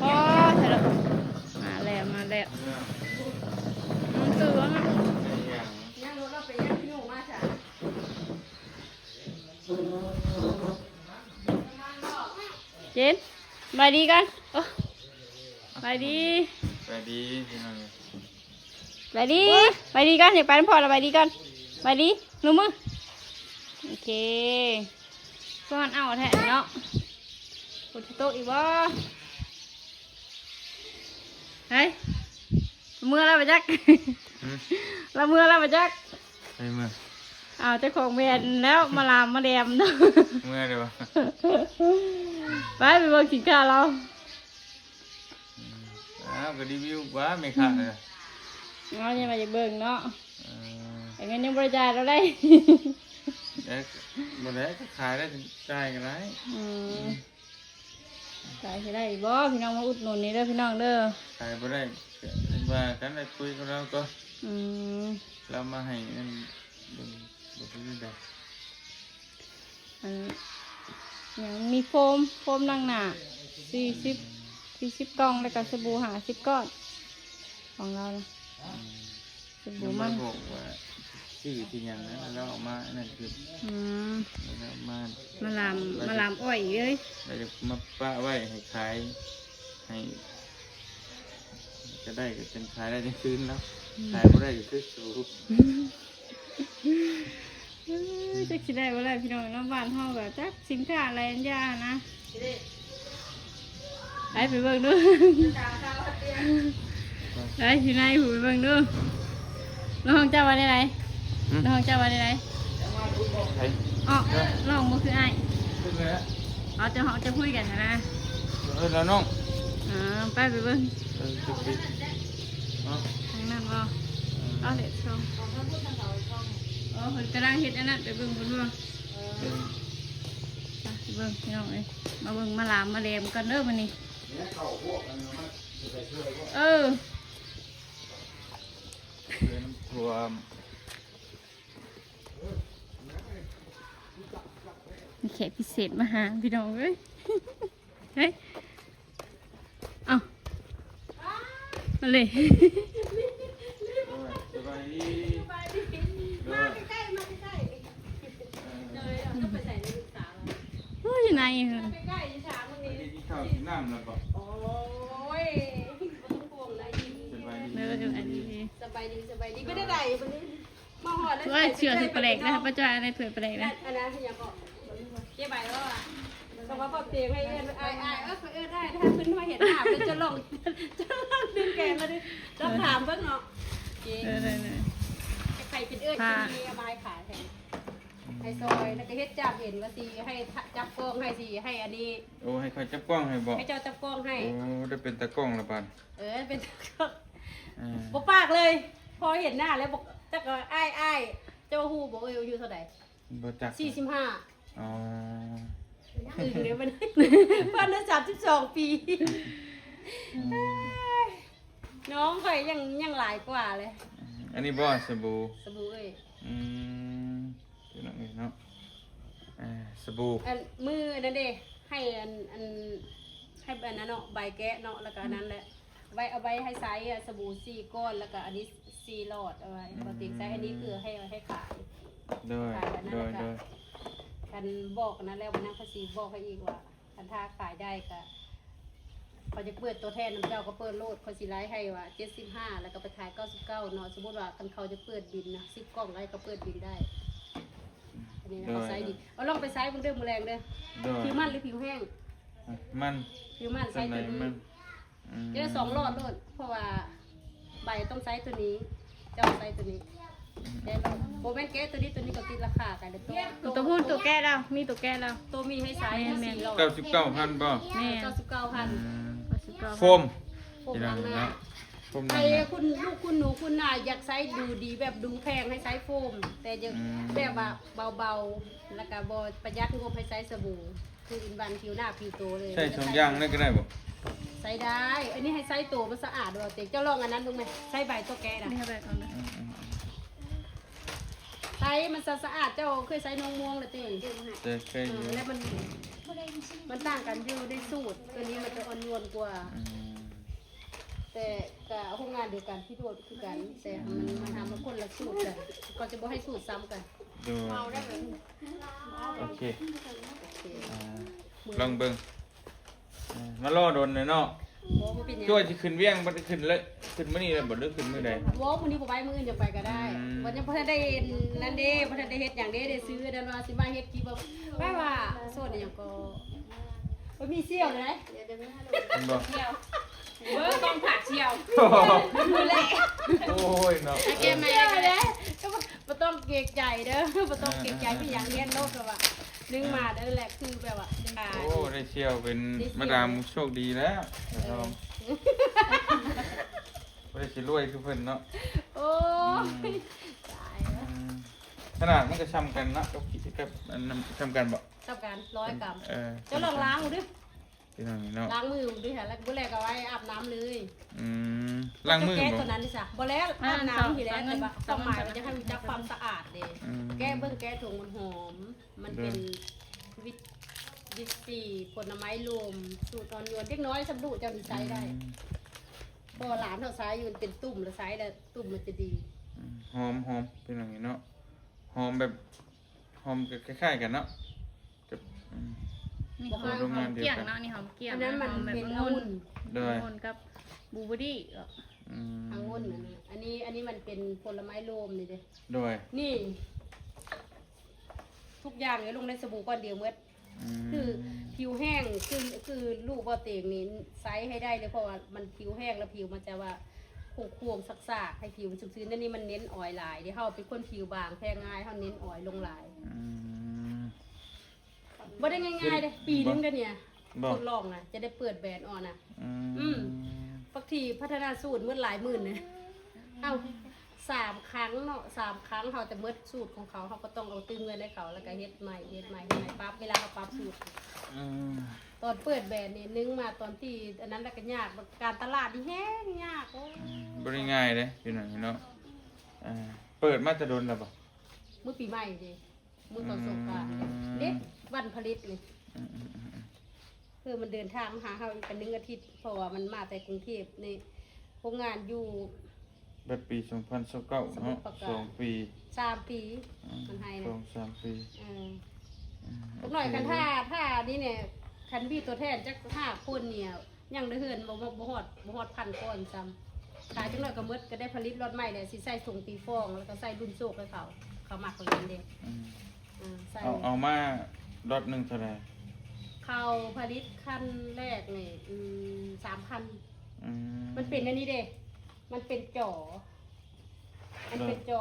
พอเถอะมาแล้วตื่นแล้วนะย่างรถเราไปย่างพี่หนูมาจ้ะเจนบายดีกันบายดี ไปดีพี่น้อง บายดีกันอย่าไปน้ำพอละบายดีกันบายดีหนูมือโอเคก้อนเอาแทนเนาะกดโต๊ะอีกบ่เฮ้ยเมื่อแล้วมาจักเราเมื่อแล้วมาจัก ไปเมื่อ เอาเจ้าของแบรนด์แล้วมาลามมาแดมเนาะ เมื่อเดี๋ยว ไปเบิ่งกินข้าวเรา ก็รีวิวว่าไม่ขาดเลย เราจะมาจากเบิ่งเนาะแต่เงินยังบริจาคเราได้ หมดแล้วก็ขายได้จ่ายกันไร ขายได้บ่พี่น้องมาอุดหนุนนี่เด้อพี่น้องเด้อ ขายไม่ได้ว่ากันได้คุยกับเราก็เรามาให้เงินบุคคลได้ อย่างมีโฟมนั่งหนา40กล่องแล้วก็สบู่50ก้อนของเรานะสบู่มัน บอกว่าชื่อที่ยังนะเราเอามานั่นคือเรามาลามอ้อยเลย เราจะมาป้าไว้ให้ขายให้จะได้ก็เป็นขายได้จะคืนแล้วขายไม่ได้ก็คือสูบ จะคิดได้ว่าอะไรพี่น้องน้ำบ้านเฮาแบบจักสินค้าอะไรอันยานะไปเบิ่งดูไปอยู่ในหูไปเบิ่งดูน้องเจ้าวันไหนน้องเจ้าวันไหนอ๋อน้องบ่คือไอ้เอาจะคุยกันนะ แล้วน้อง ไปเบิ่ง จุดปิด ทางนั้นบ่เอาเด็ดชมเพิ่นกำลังเฮ็ดอันนั้นไปเบิ่งเพิ่นว่าไปเบิ่งพี่น้องเอ้ยมาเบิ่งมาลามมาแดมกันเด้อมื้อนี้รวม มีแขกพิเศษมาหาพี่น้องเอ้ยเฮ้ยเอามาเลย สบายดี มาใกล้ๆเลยเราไปใส่ในลูกสาว โอ้ยอยู่ไหนเหรอ ใกล้ๆฉากมันนี่ ที่ข้าวที่น้ำแล้วก็ โอ้ยต้องห่วงอะไรดี สบายดี เด้ออันนี้ สบายดีไม่ได้ใดวันนี้มาหอดแล้ว ว่าเชื่อถือแปลกนะครับป้าจอยอะไรเผื่อแปลกนะ อันนั้นที่ยังบอกเจ๊ใบว่าสมมติว่าเตียงให้เอื้อนไอ้เอื้อนได้ถ้าขึ้นมาเห็นหน้าเป็นจะลองดึงแกมาดิต้องถามเพิ่งเนาะเจ๊ เลย ใครเป็นเอื้อนที่มีอบายขาแทนให้ซอยแล้วก็เฮ็ดจับเห็นว่าสีให้จับกล้องให้สีให้อันนี้ โอ้ให้คอยจับกล้องให้บอก ให้เจ้าจับกล้องให้ โอ้ได้เป็นตะกล้องละบาด เป็นบอกปากเลย พอเห็นหน้าแล้วบอกจักอ้ายเจ้าฮูบอกอยู่เท่าไหร่ บ่จัก 45 อ๋อ ตื่นเดี๋ยวมันพันละ32 ปีน้องข่อยยังหลายกว่าเลย อันนี้บ่สบู่ สบู่เอ้ย เป็นอะไรเนาะสบู่ อันมือนั่นเด้ให้อันให้อันนั้นเนาะใบแกะเนาะแล้วก็อันนั้นแหละเอาไว้ให้ไซส์สบู่4 ก้อนแล้วก็อันนี้4 หลอดเอาไว้ปกติไซส์อันนี้คือให้ขาย โดย กันบอกนะแล้ววันนั้นเขาสีบอกให้อีกว่าคันถ้าขายได้ก็เขาจะเปิดตัวแทนน้ำเจ้าก็เปิดโลดเขาสิไลฟ์ให้ว่า75แล้วก็ไปขาย99เนาะสมมติว่าคันเขาจะเปิดบินนะ10 กล่องไลฟ์ก็เปิดบินได้อันนี้นะเขาไซส์ดีเอาลองไปไซส์เบิ่งเด้อมื้อแรงเด้อผิวมันหรือผิวแห้ง มัน ผิวมันไซส์ตัวนี้จะได้2 หลอดโลดเพราะว่าใบต้องไซส์ตัวนี้เจ้าไซส์ตัวนี้ได้ลองโบแมนแก้ตัวนี้ก็ติดราคากันเลยตัวพูดตัวแก้เรามีตัวแก้เรา ตัวมีให้ใช้4 หลอด 99,000บ่ แม่ 99,000 โฟมที่นั่นเนาะโฟม ใคร นั่น คุณลูกคุณหนูคุณนายอยากใช้ดูดีแบบดูแพงให้ใช้โฟม แต่จะแบบว่าเบาๆแล้วก็บประหยัดงบให้ใช้สบู่คืออินบันผิวหน้าผิวโตเลย ใช่2อย่างนั่นก็ได้บ่ ใช้ได้ อันนี้ให้ใช้โตมันสะอาดด้วยเจ๊เจ้าลองอันนั้นดูไหมใช้ใบตัวแกนะ นี่ค่ะแบบเอาเลย ใ ช้มันสะอาดเจ้าเคยใช้นงม่วงเลยติ แต่เคยอยู่ แล้วมันต่างกันอยู่ในสูตรตัวนี้มันจะอ่อนโยนกว่า อืม แต่กับโรงงานเดียวกันที่โดดคือกันแต่มันทำมาคนละสูตรกันก็จะบ่ให้สูตรซ้ำกัน ดูโอเค โอเค อ่าลองเบิ่งมารอโดนเลยเนาะ โว้มันเป็นยัง ช่วยสิขึ้นเวียงบ่ได้ขึ้นเลยขึ้นมื้อนี้เลยบ่ได้ขึ้นมื้อใด โว้มื้อนี้บ่ไปมื้ออื่นจะไปก็ได้ อืม วันนี้บ่ทันได้นั่นเด้บ่ทันได้เฮ็ดหยังเด้ได้ซื้อเดี๋ยวว่าสิมาเฮ็ดคลิปว่าว่าโซนหยังก็บ่มีเสี่ยวเลย เห็นบ่ ต้องผักเชียว มือแหละ โอ้ยเนาะ แกไม่ เสี่ยวเลยบ่ต้องเกรงใจเด้อบ่ต้องเกรงใจพี่หยังเรียนโลกแบบว่านึงมาเด้อแหละคือแบบว่า โอ้ได้เที่ยวเป็นมาดามโชคดีแล้วลองบ่ได้สิรวยคือเพิ่นเนาะ โอ้ยตายแล้ว อืมขนาดมันก็ซ้ำกันเนาะกับอันนั้นซ้ำกันบ่ เท่ากัน100 กรัม เ จะลองล้างดูดิ เป็นอย่างนี้เนาะ ล้างมือดูค่ะแล้วมื้อแรกก็ไว้อาบน้ำเลย อืมล้างมือ แก้ บ่ ตัวนั้นดิจ้ะบ่แล้วอาบน้ำทีแล้วแต่ว่าความหมายมันจะให้มีจักความสะอาดเด้ อืม แก้เบิ่งแก้ถุงมันหอม มันเป็นวิตซีผลไม้รวมสูตรอ่อนโยนเล็กน้อยสำดูเจ้านี่ใช้ได้พอหลานเขาใช้อยู่มันเป็นตุ่มแล้วใช้แล้วตุ่มมันจะดี หอมเป็นอย่างนี้เนาะหอมแบบหอมคล้ายๆกันเนาะกับอืม นี่หอมเกี่ยงเนาะนี่หอมเกี่ยง อันนั้นมัน แบบ เป็น อ องุ่ งุ่ น นองุ่นกับบูเบอรี่ อืม องุ่นอันนี้มันเป็นผลไม้รวมนี่เด้ โดย นี่ ทุกอย่างเลยลงในสบู่ก้อนเดียวเมื่อ คือผิวแห้งคือลูกบ่เตงนี่ไซส์ให้ได้เลยเพราะว่ามันผิวแห้งแล้วผิวมันจะว่าควงๆซักๆให้ผิวมันชุ่มชื้นนั่นนี่มันเน้นออยล์หลายเดี๋ยวเฮาเป็นคนผิวบางแพ้ง่ายเฮาเน้นออยล์ลงหลาย อืม บ่ได้ง่ายๆเด้ปีนึงเด้อเนี่ย บ่ ทดลองนะจะได้เปิดแบรนด์ออนน่ะ อื อื ม ม บางทีพัฒนาสูตรเมื่อหลายหมื่นเนี่ยเอ้า3 ครั้งเนาะ3 ครั้งเขาจะเมื่อสูตรของเขาก็ต้องเอาตึงเงินให้เขาแล้วก็เฮ็ดใหม่ปั๊บเวลาเขาปรับสูตร อืม ตอนเปิดแบรนด์นี่นึงมาตอนที่อันนั้นแล้วก็ยากการตลาดนี่แห้งยากโอ้ย บ่ได้ง่ายเด้เป็นอย่างนี้เนาะเปิดมาจะโดนแล้วบ่ มื้อปีใหม่เด้มื้อตอนสงกรานต์ อืม เด็ดวันผลิตนี่ อืม คือมันเดินทางมาหาเฮาอีกเป็น1 อาทิตย์เพราะว่ามันมาแต่กรุงเทพนี่โรงงานอยู่ แบบปี2029เนาะ2 ปี 3 ปีมันให้นะ 2-3 ปี สักหน่อยคันถ้านี่เนี่ยคันพี่ตัวแทนจัก5 คนเนี่ยยังได้เฮือนบ่ฮอด1,000 ก้อนซ้ำขายจังหน่อยก็หมดก็ได้ผลิตรถใหม่เลยสิใส่ถุงตีฟองแล้วก็ใส่รุ่นโซกให้เขามักกันเด้ อืม ใส่ เอามารถหนึงเท่าไหร่ เขาผลิตขั้นแรกนี่3,000 อืม มันเป็นอันนี้เด้มันเป็นจ่อมันเป็นจ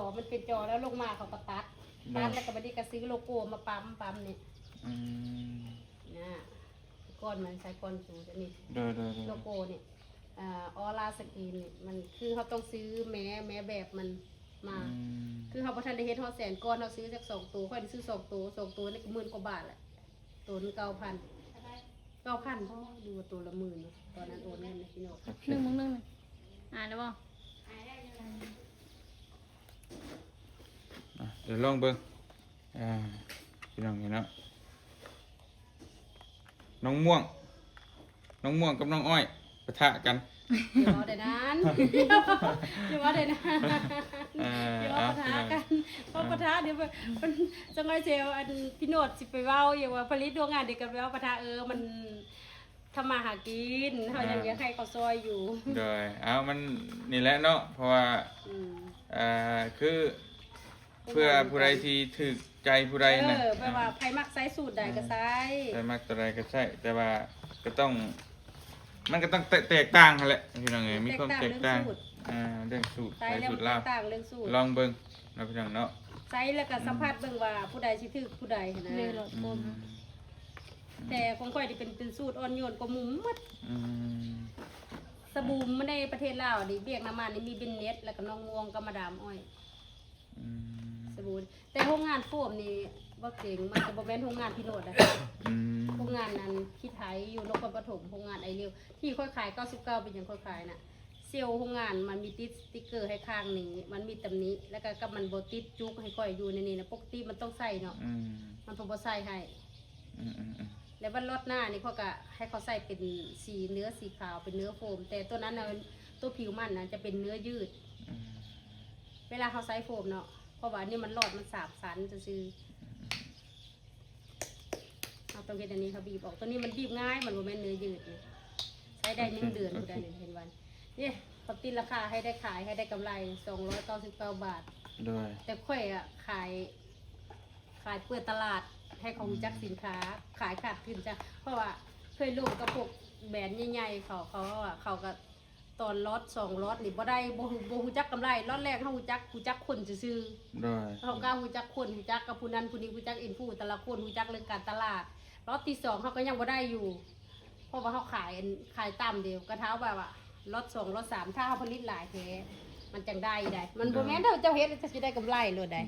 อแล้วลงมาเขาก็ตัดแล้วก็บัดนี้ก็ซื้อโลโก้มาปั๊มนี่ อืม นะก้อนมันใช้ก้อนสูงจะนี่ เด้อ โลโก้นี่ออร่าสกรีนนี่มันคือเขาต้องซื้อแม้แบบมันมา คือเขาประทันได้เฮ็ดฮอด100,000ก้อนเขาซื้อจาก2 ตัวค่อยซื้อ2 ตัว2 ตัวนี่ก็10,000 กว่าบาทแหละตัวนึง9,000 9,000พ่อดูว่าตัวละ10,000เนอะตอนนั้นโอนเงินนะพี่น้อง โอเค 1 อ่านได้บ่ เดี๋ยวลองเบิ่งพี่น้องเห็นเนาะน้องม่วงกับน้องอ้อยปะทะกัน เดี๋ยวเอาแต่นั้นเดี๋ยวเอาแต่นั้นเดี๋ยวเอาปะทะกันเพราะปะทะเดี๋ยวมันจังไงเซลอันพี่โนดสิไปเว้าอย่างว่าผลิตโรงงานเด็กกันแล้วปะทะมันทำมาหากินเขายังอยากให้เขาซอยอยู่ โดยมันนี่แหละเนาะเพราะว่า อืม คือเพื่อผู้ใดที่ถึกใจผู้ใดนะ แปลว่าไผมักใส่สูตรใดก็ใส่ ใช่มากตัวใดก็ใช่ แต่ว่าก็ต้อง มันก็ต้องแตกต่างกันแหละพี่น้องเอ้ยมีความแตกต่างเรื่องสูตร ใส่ ใส่ แล้ว สูตร มัน ลาว ต่างเรื่องสูตร ลองเบิ่งเนาะพี่น้องเนาะ ใส่แล้วก็สัมผัสเบิ่งว่าผู้ใดสิถือผู้ใดนะ เลยหลอด อื บม ม แต่ของข่อยนี่เป็นสูตรอ่อนโยนกว่าหมุมหมด อืม สบู่มันในประเทศลาวนี่เบียกน้ำมันนี่มีเบนเน็ตแล้วก็น้องม่วงกับมาดามอ้อย อืม สบู่แต่โรงงานโฟมนี่บ่เก่งมันจะบ่แม่นโรงงานพี่โนดนะ อืม โรงงานนั้นที่ไทยอยู่นครปฐมโรงงานไอเรียวที่ค่อยขาย99เป็นหยังค่อยขายน่ะ ซลล์โรงงานมันมีติดสติ๊กเกอร์ให้ข้างนี้มันมีตำหนี้แล้วก็กับมันบ่ติดจุกให้ค่อยอยู่ในนี้นะปกติมันต้องใส่เนาะมันบ่ใส่ให้แล้ววันรถหน้านี่เขาก็ให้เขาใส่เป็นสีเนื้อสีขาวเป็นเนื้อโฟมแต่ตัวนั้นน่ะตัวผิวมันน่ะจะเป็นเนื้อยืดเวลาเขาใส่โฟมเนาะเพราะว่านี่มันรอดมันสาบสันจะซื้อเอาตรงนี้อันนี้เขาบีบออกตัวนี้มันบีบง่ายมันบ่แม่นเนื้อยืดนี่ใช้ได้1 เดือนผู้ใดเห็นวันนี่ปกติราคาให้ได้ขายให้ได้กำไร299 บาทด้วยแต่ค่อยอ่ะขายเปิดตลาดให้เขารู้จักสินค้าขายขาดทุนจ้ะเพราะว่าเคยร่วมกับพวกแบรนด์ใหญ่ๆเขาก็ตอนล็อต2 ล็อตนี่บ่ได้บ่รู้จักกำไรล็อตแรกเขารู้จักคนซื่อๆเขากล้ารู้จักคนรู้จักกับผู้นั้นผู้นี้รู้จักอินฟูแต่ละคนรู้จักเรื่องการตลาดล็อตที่2เขาก็ยังบ่ได้อยู่เพราะว่าเขาขายตามเดียวกระเท้าแบบว่าล็อต2 ล็อต 3ถ้าเขาผลิตหลายแท้มันจังได้มันบ่แม่นเจ้าเฮ็ดจะสิได้กำไรเลยได้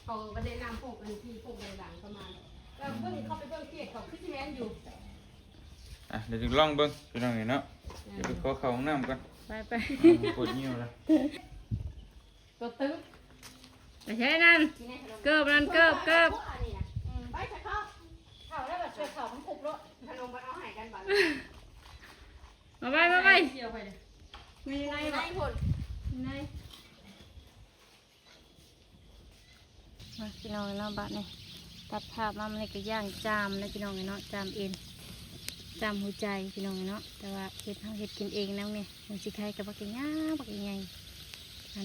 เขาก็ได้นำพวกอันที่พวกดังๆเข้ามาแล้วเบิ่งเข้าไปเบิ่งเพจเขาคือสิแม่นอยู่เดี๋ยวจะลองเบิ่งพี่น้องเนาะเดี๋ยวไปขอเข้าห้องน้ำก่อนไปปวดนิ้วแล้วตัวตึ๊บไม่ใช่นั่นเกิบไปจะเข้าแล้วแบบช่วยเขามันคุกรถขนมมันเอาให้กันบัดมาไปเกี่ยวไปเลยมีอะไรบ้างมาพี่น้องเนาะบ้านนี่ตัดภาพมาในกระย่างจามนะพี่น้องเนาะจามเอ็นจามหัวใจพี่น้องเนาะแต่ว่าเฮ็ดกินเองแล้วเนี่ยมันสิใครกับบักง่าบักใหญ่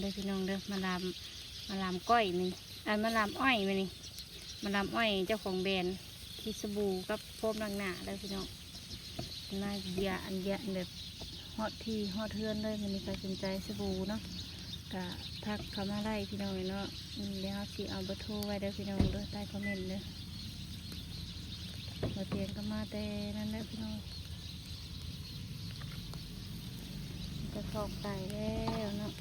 เด้อพี่น้องเด้อมาลามก้อยมันมาลามอ้อยมันนี่มาลามอ้อยเจ้าของแบรนด์ที่สบู่กับโฟมหนาเด้อพี่น้องน่าเยอะอันเยอะแบบฮอตที่ฮอตเทือนเลยมันมีใครสนใจสบู่เนาะกะทักเข้ามาไล่พี่น้องเนาะเดี๋ยวสิเอาเบอร์โทรไว้เด้อพี่น้องเด้อใต้คอมเมนต์เด้อมาเตียงก็มาแต่นั่นแหละพี่น้องจะทอกไก่แล้วเนาะ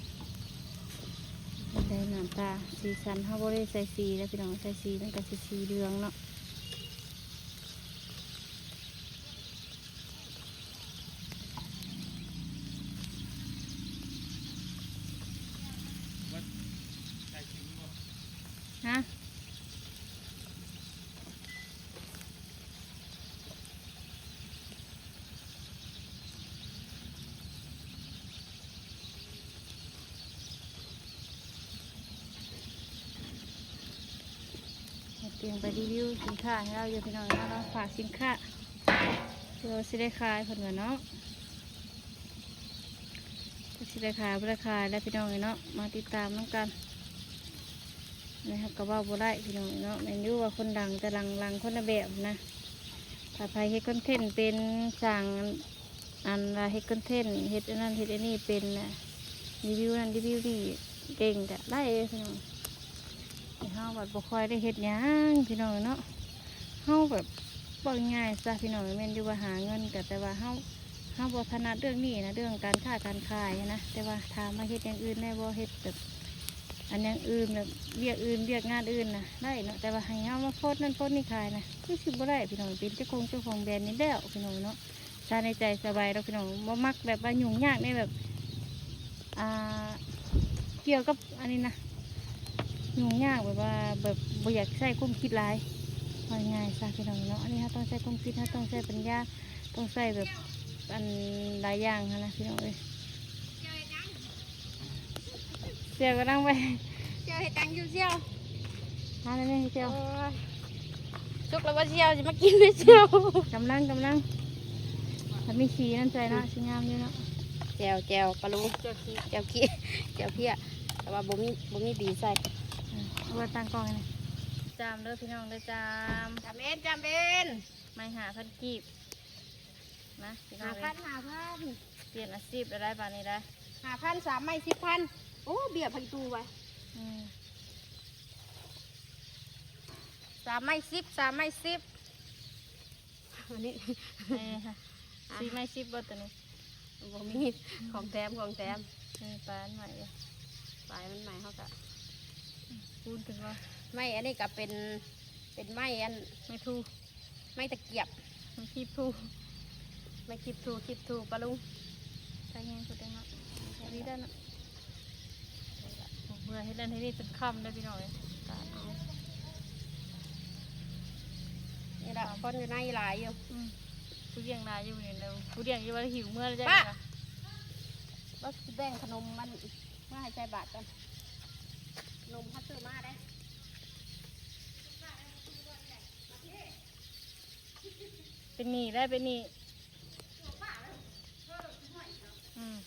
ได้น้ำตาสีสันเขาบริใส่สีแล้วพี่น้องใส่สีตั้งแต่สีเหลืองเนาะฮะเตรียมไปรีวิวสินค้าให้เราอยู่พี่น้องเราฝากสินค้าเราสิได้ขายผลเนาะสิได้ขายบริขายและพี่น้องเนาะมาติดตามน้องกันนะครับก็ว่าบ่ได้พี่น้องเนาะแมนยูว่าคนดังแต่ลังคนละแบบนะถ้าใครเฮ็ดคอนเทนต์เป็นสั่งอันเฮ็ดคอนเทนต์เฮ็ดอันนั้นเฮ็ดอันนี้เป็นรีวิวนั่นรีวิวนี่เก่งแต่ได้พี่น้องเฮาแบบบ่ค่อยได้เฮ็ดหยังพี่น้องเนาะเฮาแบบบ่ง่ายซะพี่น้องแม่นอยู่ว่าหาเงินแต่ว่าเฮาบ่ถนัดเรื่องนี้นะเรื่องการค้าการขายนะแต่ว่าถ้ามาเฮ็ดอย่างอื่นได้บ่เฮ็ดแบบอันอย่างอื่นแบบเวียกงานอื่นนะได้เนาะแต่ว่าให้เฮามาโพสนั่นโพสนี่ขายนะคือสิบ่ได้พี่น้องเป็นเจ้าของแบรนด์นี่แล้วพี่น้องเนาะชาในใจสบายเราพี่น้องบ่มักแบบว่ายุ่งยากในแบบเกี่ยวกับอันนี้นะยุ่งยากแบบว่าแบบบ่อยากใช้ความคิดหลายง่ายๆซะพี่น้องเนาะอันนี้ถ้าต้องใช้ความคิดถ้าต้องใช้ปัญญาต้องใช้แบบอันหลายอย่างนะพี่น้องเอ้ยเสี่ยวก็นั่งไปเจียวเห็ดตังอยู่เจียวมาเลยนี่เสี่ยวสุกแล้วว่าเจียวจะมากินด้วยเจียวกำลังถ้ามีขี้นั่นใจนะชิ้นงามอยู่เนาะเจียวปลาลูเจียวขี้เพี้ยแต่ว่าบ่มีบีใส่เอาไว้ตั้งกล้องเลยจามเด้อพี่น้องเด้อจาม จามเอ็นไม่5,000 กีบนะพี่น้อง5,000เปลี่ยนอาชีพได้ป่านนี้ได้5,000 3 ไม้ 10,000โอ้เบี้ยพันตูไว้3 ไม้ 10 3 ไม้ 10อันนี้4 ไม้ 10บ่ตัวนี้บ่มีของแถมปลาใหม่เลยปลายมันใหม่เขากะพูดถึงว่าไม้อันนี้ก็เป็นไม้อันไม่ทูไม้ตะเกียบคีบทูไม่คีบทูปลาลุง ส่แห้งสุดเลยเนาะใส่ดีได้เนาะเมื่อให้เล่นให้นี่จนค่ำได้พี่น้อยตาเอา นี่แหละคนอยู่ในหลายอยู่ ผู้เลี้ยงนายอยู่นี่เราผู้เลี้ยงอยู่ว่าหิวเมื่อแล้วจ้ะ ก็แบ่งขนมมันมาให้ใจบาทกันขนมพัดซื้อมาได้ เป็นหนี้ได้เป็นหนี้อืม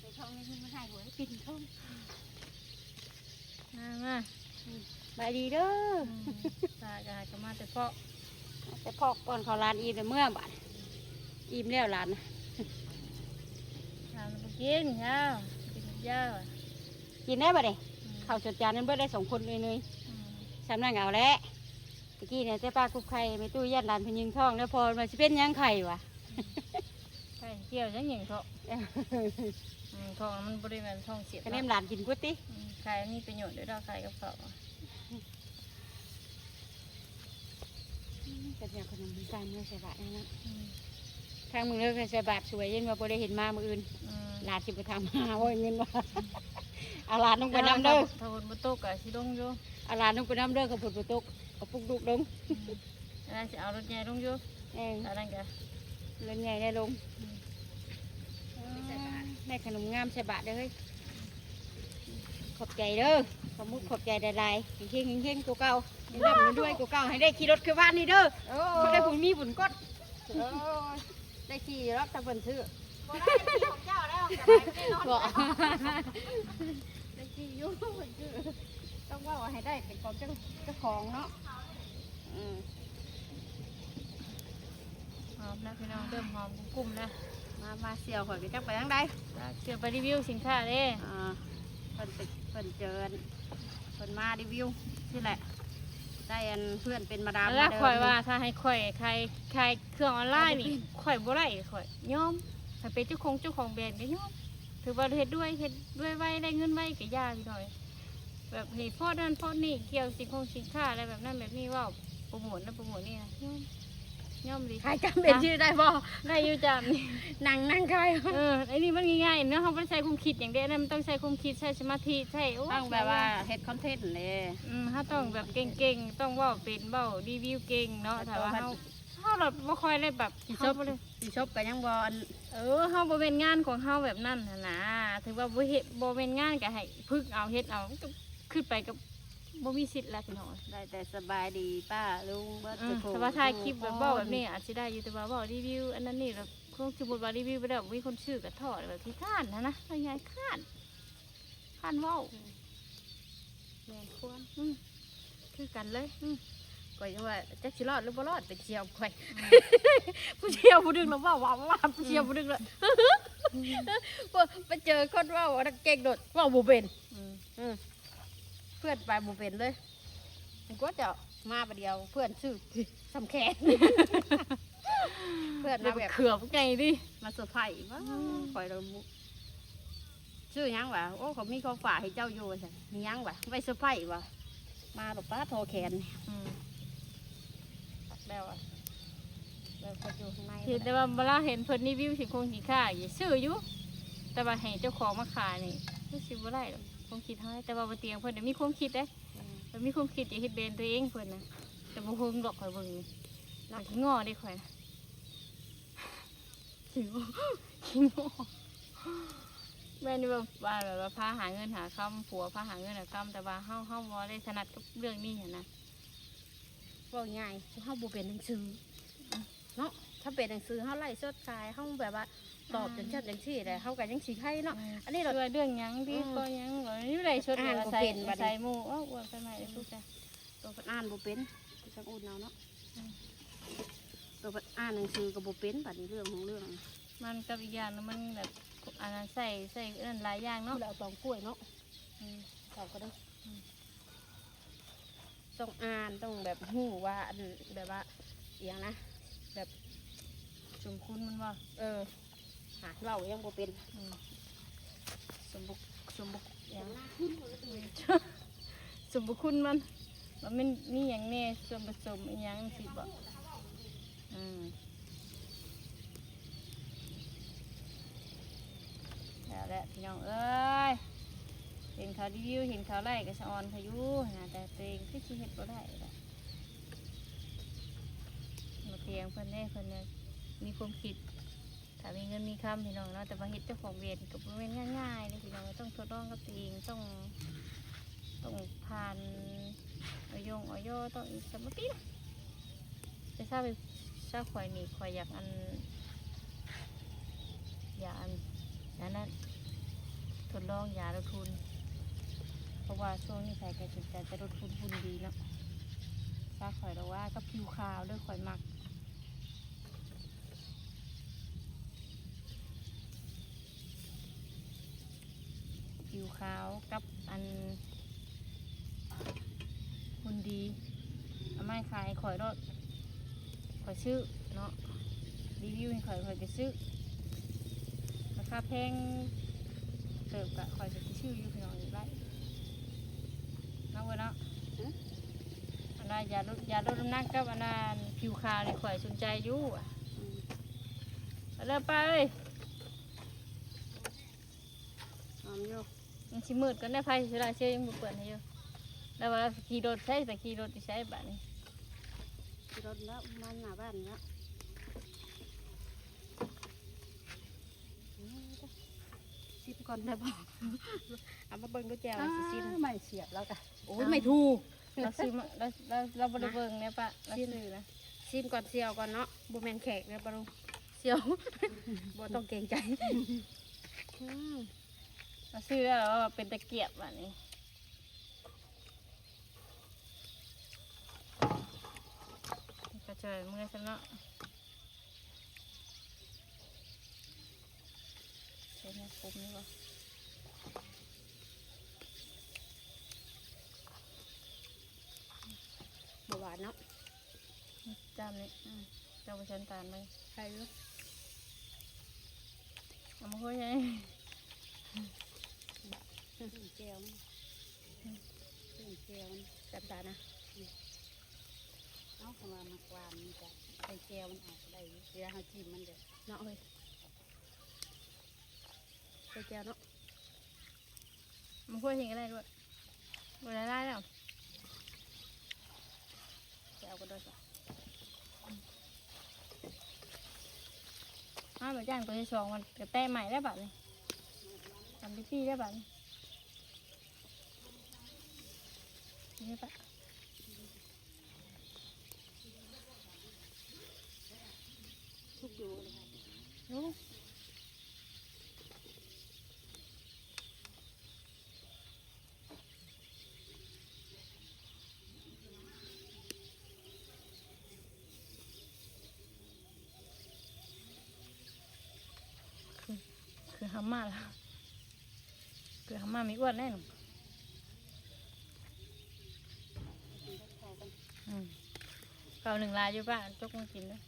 ไปช่องนี้ขึ้นมาให้หัวปิ่นช่อง มา บายดีเด้อ ตากายก็มาแต่เพาะ แต่พอกก่อนเขาร้านอิ่มแต่เมื่อบาทอิ่มแล้วร้านนะ ทำมากินยาวกินยาว กินได้ป่ะเนี่ยข้าวจดจานนั้นเบิดได้2 คนเลยสำนักเอาแล้วตะกี้เนี่ยเจ๊ป้ากุ๊กไข่ไม่ตู้ยันร้านพยิงทองแล้วพอมาสิเป็นยังไข่วะ ไข่เกี่ยวจังหญิงเถาะทองมันบริเวณทองเสียบ คะแนนร้านกินก๋วยติ ไข่มีประโยชน์ด้วยดอกไข่กับเขา เป็นอย่างขนมการเมื่อใส่บาทนะทางมึงเลิกใส่บาทสวยยังว่าบ่ได้เห็นมามืออื่นร้านสิบทำมาว่าเงินว่าเอาร้านต้องไปน้ำเด้อ ทนบุตกอะสิลงอยู่ เอาร้านต้องไปน้ำเด้อกับผุดปุตุกกับปุกดุกลง อันนั้นจะเอารถใหญ่ลงอยู่ เอง อันนั้นก็ เล่นใหญ่ได้ลงได้ขนมงามใส่บาทเด้อเฮ้ยขอบใจเด้อขอบมุกขอบใจได้ลายเฮงเฮงตัวเก่ายังดำด้วยตัวเก่าให้ได้ขี่รถคือบ้านนี่เด้อเขาได้ผุนมีผุนกดได้ขี่รถตะเบินซื้อบอกได้ขี่ยุ่งต้องว่าให้ได้เป็นของเจ้าของเนาะ หอมนะพี่น้องเริ่มหอมกลุ่มนะ มาเสี่ยวข่อยไปจักไปทางใด เชื่อไปรีวิวสินค้าเด้ เพิ่นเจอเพิ่นมารีวิวนี่แหละได้อันเพื่อนเป็นมาดาม แล้วข่อยว่าถ้าให้ข่อยใครเครื่องออนไลน์นี่ข่อยบ่ได้ข่อยยอมถ้าเป็นเจ้าของแบรนด์ก็ยอมถือว่าเฮ็ดด้วยไว้ได้เงินไว้ก็ยากพี่น้อยแบบเฮ็ดพอนั่นพอนี่เกี่ยวสินค้าอะไรแบบนั้นแบบนี้ว่าโปรโมทนี่นะยอมดี ใครจำเป็นชื่อได้บ่ ได้อยู่จำนี่ นั่งใคร ไอ้นี่มันง่ายๆเนาะเขาไม่ใช้ความคิดอย่างเดียวนะมันต้องใช้ความคิดใช้สมาธิใช่โอ้ ต้องแบบว่าเฮ็ดคอนเทนต์เลย ถ้าต้องแบบเก่งๆต้องเว้าเป็นเว้ารีวิวเก่งเนาะถ้าว่าเขาเราไม่ค่อยได้แบบ สิช เขา บ บ่เลย สิชบก็ยังบ่อัน เขาบ่เป็นงานของเขาแบบนั้นน่ะนะถือว่าบ่เฮ็ดบ่เป็นงานก็ให้พึ่งเอาเฮ็ดเอามันก็ขึ้นไปกับบ่มีสิทธิ์แล้วพี่น้อง ได้แต่สบายดีป้าลุงเบิด แต่ว่าถ่ายคลิปแบบเว้าแบบนี้อาจสิได้อยู่แต่ว่าเว้ารีวิวอันนั้นนี่แบบคงสมมุติว่ารีวิวไปแล้วมีคนชื่อก็ทอดแบบที่ข้านนะง่ายๆข้านเว้า แม่ควร คือกันเลย ก็ยังว่าจักสิรอดหรือบ่รอดไปเชียวข่อย ผู้เชียวผู้ดึงแล้วว่าผู้เชียวผู้ดึงแล้วไปเจอคนว่าเก่งโดดว่าบ่เป็นเพื่อนไปบ่เป็นเลยมันก็จะมาประเดียวเพื่อนชื่อสำแขนเพื่อนมาแบบ เขือบไงดิ มาเซอร์ไพรส์ว่าข่อยเราชื่อยังวะโอ้เขามีของฝากให้เจ้าอยู่สิมียังวะไปเซอร์ไพรส์วะมาหลบป้าโทรแขนแล้วอ่ะแล้วก็อยู่ข้างใน เห็นแต่ว่าเวลาเห็นเพิ่นรีวิวสิคงสิค่าอย่าซื้ออยู่แต่ว่าให้เจ้าของมาขายนี่ไม่ซื้อบ่ได้หรอกคงคิดให้แต่ว่าบนเตียงเพิ่นน่ะมีความคิดเด้มันมีความคิดอยากเฮ็ดแบรนด์ตัวเองเพิ่นนะแต่บ่ฮู้ดอกข่อยเบิ่งหลักขี้งอได้ข่อยนะขี้งอแม่นี่แบบว่าพาหาเงินหาคำผัวพาหาเงินหาคำแต่ว่าเฮาบ่ได้ถนัดกับเรื่องนี้หั่นนะ ว่าง่ายเขาบ่เป็นหนังสือเนาะถ้าเป็นหนังสือเขาไล่สดขายเขาแบบว่าตอบจนชัดจังซี่เลยเขาก็ยังสีไข่เนาะอันนี้เรา เรื่องหยังดีก็หยังนี่ไรชดใส่หมูอ้าวไปใหม่เลยทุกจ้ะ ตัวเพิ่นอ่านบ่เป็นจังอุ่นเอาเนาะตัวเพิ่นอ่านหนังสือก็บ่เป็นบัดนี้เรื่องของเรื่อง มันกับอีกอย่างมันแบบอันนั้นใส่นั่นหลายอย่างเนาะ เราตองกล้วยเนาะเราก็ได้ต้องอ่านต้องแบบหู้ว่าอันแบบว่าเอียงนะแบบ สมคุณมันว่า หาเรายังบ่เป็น สมบุกอย่างส สมบุคุณมันมีอย่างแน่ส่วนผสมอีหยังสิบ่แล้วแหละพี่น้องเอ้ยเห็นเขารีวิวเห็นเขาไล่ก็สะออนพายุนะแต่ตัวเองคือสิเฮ็ดบ่ได้ละมาเพียงเพิ่นได้เพิ่นเนี่ยมีความคิดถ้ามีเงินมีคำพี่น้องเนาะแต่ว่าเฮ็ดเจ้าของเวรก็บ่แม่นง่ายๆเลยพี่น้องต้องทดลองกับตัวเองต้องผ่านอยต้องอีกสมปีนะจะทราบไปทราบข่อยนี่ข่อยอยากนั้นทดลองยาลดทุนเพราะว่าช่วงนี้ใครก็สนใจจะลดทุนบุญดีเนาะทราบข่อยเราว่าก็ผิวขาวด้วยข่อยมักผิวขาวกับบุญดีเอาไม้ขายข่อยรถข่อยซื้อเนาะรีวิวให้ข่อยจะซื้อราคาแพงเติบกะข่อยจะซื้ออยู่พี่น้องอยู่ไรน้องเว้ยเนาะอันนั้นยาลดน้ำหนักกับอันนั้นผิวขาวเนี่ยข่อยสนใจอยู่เริ่มไปยังชิมืดกันได้ไฟสุดาเชื่อยังบุเปิดให้อยู่แล้วว่าขี่รถใช้แต่ขี่รถที่ใช้บ้านนี้ขี่รถแล้วมาหน้าบ้านเนี้ยซิมก่อนได้บ่เอามาเบิ่งด้วยแจวซิมไม่เสียบแล้วกันโอ้ยไม่ถูกเราซิมเราบริเบิ่งเนี่ยปะเราซื้อนะซิมก่อนเสียวก่อนเนาะบุแมนแขกเนี่ยปะลุงเสียวบ่ต้องเกรงใจเราซื้อแล้วว่าเป็นตะเกียบแบบนี้กระเจยมือฉันเนาะใช้แม่ปุ๊บนี่วะบหวานเนาะจำนี่เจ้าประชันตาลไหมใครรู้เอามาคุยไงเจลจำตานะเอาคำว่ามากวานมันจะใส่แก้วมันออกได้เวลาเขาจิ้มมันเดี๋ยวเนาะเฮ้ยใส่แก้วเนาะมันคุยถึงอะไรด้วยเวลาได้แล้วแก้วก็ได้จ้ะแบบจ้างตัวที่สองมันกระแตใหม่ได้แบบนี้ทำพี่ได้แบบนี้นี่ปะทุกอยู่เลยรู้คือฮัมมาแล้วคือฮัมมามีอ้วนแน่นอนเก่าหนึ่งลายอยู่บ้านจกมากินด้วย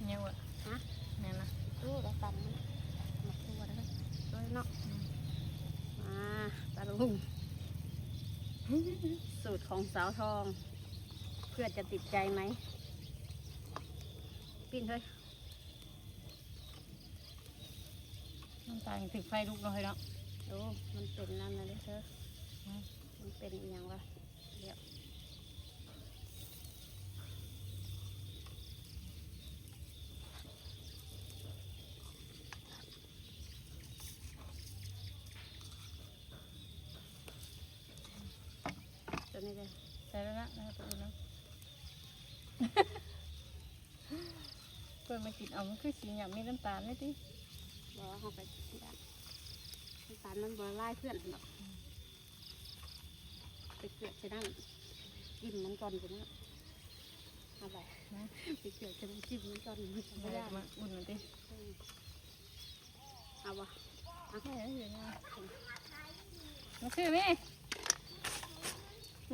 เนี่ยวะฮะเนี่ยนะตู้เราตำมันมาตัวได้เลยด้วยเนาะปลาลุงสูตรของสาวทองเพื่อนจะติดใจไหมปิ้นเลยน้ำตาลถึงไฟลุกเลยเนาะโอ้มันเป็นนั่นนะเด้อมันเป็นอย่างวะเดี๋ยวตัวนี้เลยใส่แล้วนะตัวนี้นะเพื่อนมากินเอามันคือสีอย่างมีน้ำตาลเลยที่บอกว่าเขาไปน้ำตาลมันบ่ไล่เพื่อนหรอกไปเก ลือกใช่นั่นจิ้มมันก่อนไปนะเอาไปนะไปเกลือใช่นั่นจิ้มมันก่อนไม่ ไม่ ได้ ได้มาอุ่นมันดิ เอาวะ มาซื้อไหม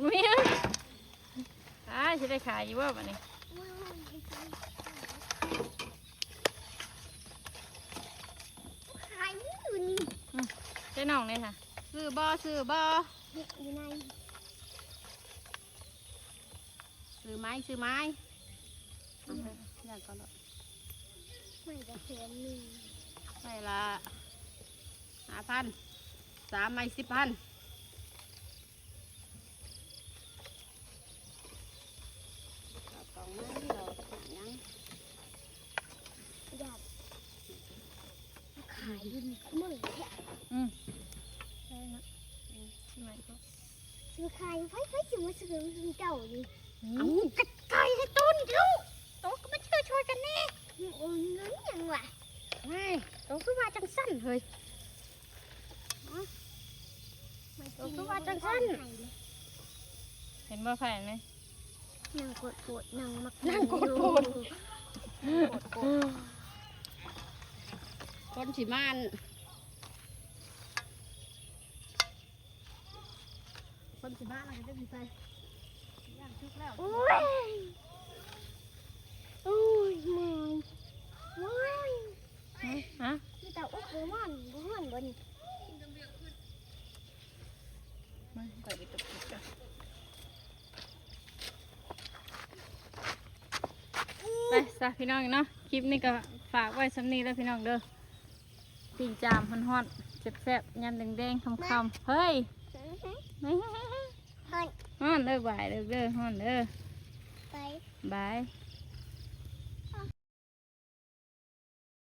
มีจะได้ขายอยู่ว่าแบบนี้ ขายอยู่นี่ เจ๊น้องเลยค่ะ ซื้อบอซื้อบอ อยู่ใน ซื้อไม้ซื้อไม้เอาไปย่างก่อนเลย ไม่จะเสียมี ไม่ละ5,000 3 ไม้10,000เอากล่องไม้เรายัง อยากขายอยู่นี่มือแค่ ใช่นะใช่ไหมก็ ซื้อขายไฟจะมาซื้อเจ้าดิ เอากระไก่ให้ต้นเดียวโตก็มาช่วยกันแน่ โอ้เงินยังวะ ไม่โตคือว่าจังสั้นเฮ้ย ตัวว่าจังสั้น เห็นบ่ไผ่ไหม นางกดปวดนางมัก นั่งโกดโกดคนสิมานคนสิมานอะไรจะมีไปย่างชุกแล้ว โอ้ยโอ้ยมองโอ้ย ฮะ มีแต่อุกบ่มันบน มาไปไปตบกันไปซะพี่น้องเนาะคลิปนี้ก็ฝากไว้สำนีแล้วพี่น้องเด้อปิ่งจามฮ้อนๆแซ่บๆยันแดงๆคำๆเฮ้ย เฮ้ย ฮ้อนเด้อบ่ายเด้อฮ้อนเด้อ ไป บาย